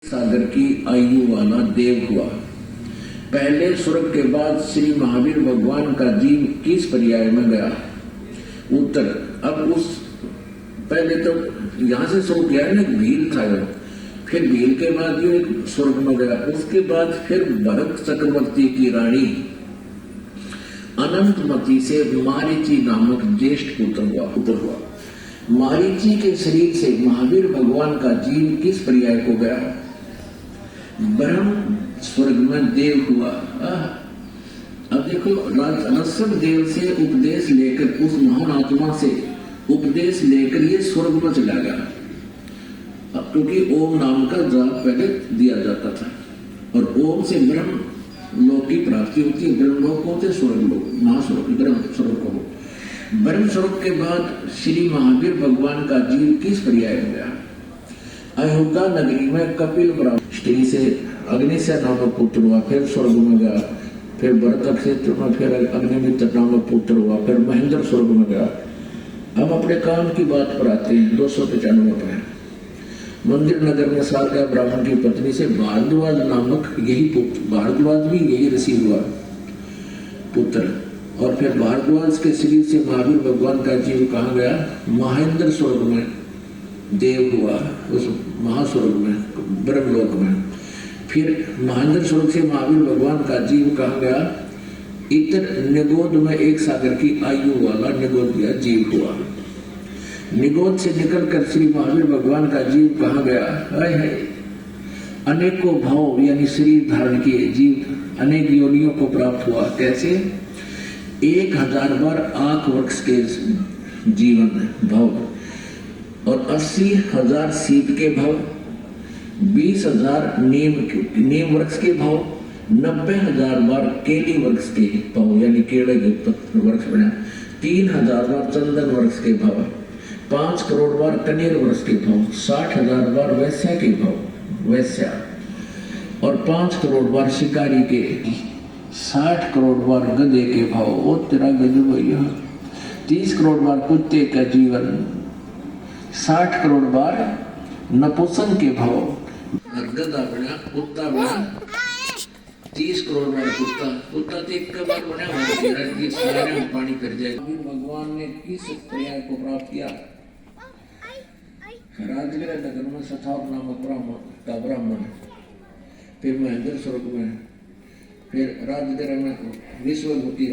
सागर की आयु वाला देव हुआ। पहले स्वर्ग के बाद श्री महावीर भगवान का जीव किस पर्याय में गया? उत्तर। अब उस पहले तो यहां से शुरू किया है ना, भील था ये, फिर भील के बाद ये स्वर्ग में गया। उसके बाद फिर भरत चक्रवर्ती की रानी अनंतमती से मारीची नामक ज्येष्ठ पुत्र हुआ। मारीची के शरीर से महावीर भगवान का जीव किस पर्याय को गया? ब्रह्म स्वर्ग में देव हुआ। अब देखो, ऋषभ देव से उपदेश लेकर, उस महान आत्मा से उपदेश लेकर ये स्वर्ग में चला गया। अब क्योंकि ओम नाम का जाप पहले दिया जाता था और ओम से ब्रह्म लोक की प्राप्ति होती है। ब्रह्म लोक होते स्वर्ग लोक, महास्वर्ग, ब्रह्म स्वर्ग को। ब्रह्म स्वर्ग के बाद श्री महावीर भगवान का जीव किस पर्याय में गया? अयोध्या नगरी में कपिल स्त्री से अग्निसेन नामक पुत्र हुआ, फिर स्वर्ग में गया। फिर भरत क्षेत्र में फिर अग्निमित्र नामक पुत्र हुआ, फिर महेंद्र स्वर्ग में गया। हम अपने काम की बात पर आते हैं। 295 पर मंदिर नगर में सारगा ब्राह्मण की पत्नी से भारद्वाज नामक यही पुत्र, भारद्वाज भी यही ऋषि हुआ पुत्र। और फिर भारद्वाज के शरीर से महावीर भगवान का जीव कहाँ गया? महेंद्र स्वर्ग में देव हुआ, उस महास्वर्ग में, ब्रह्मलोक में। फिर महेंद्र स्वर्ग से महावीर भगवान का जीव कहाँ गया? इतर निगोद में एक सागर की आयु वाला निगोदिया जीव हुआ। निगोद से निकलकर श्री महावीर भगवान का जीव कहाँ गया? है अनेकों भाव यानी शरीर धारण किए जीव अनेक योनियों को प्राप्त हुआ। कैसे? 1000 बार आंख वृक्ष के जीवन भाव और 80,000 सीप के भाव, 20,000 नीम वृक्ष के भाव, 90,000 बार केली वृक्ष के भाव यानी केले के वृक्ष बना, 3,000 बार चंदन वृक्ष के भाव, 5 करोड़ बार कनेर वृक्ष के भाव, 60,000 बार वैश्या के भाव, वैश्या, और 5 करोड़ बार शिकारी के, 60 करोड़ बार गधे के भाव, वो तेरा गधे भैया, 30 करोड़ बार कुत्ते का जीवन, 60 करोड़ बार नपुंसक के भाव, गधा बना, कुत्ता बना, 30 करोड़ बार कुत्ता तो एक बार बना सारे में पानी कर जाए। भगवान ने किस पर्याय को प्राप्त किया? राजगृह नगर में सथाप नामक ब्राह्मण, फिर महेंद्र स्वर्ग में, फिर राजगृह में विश्वभूति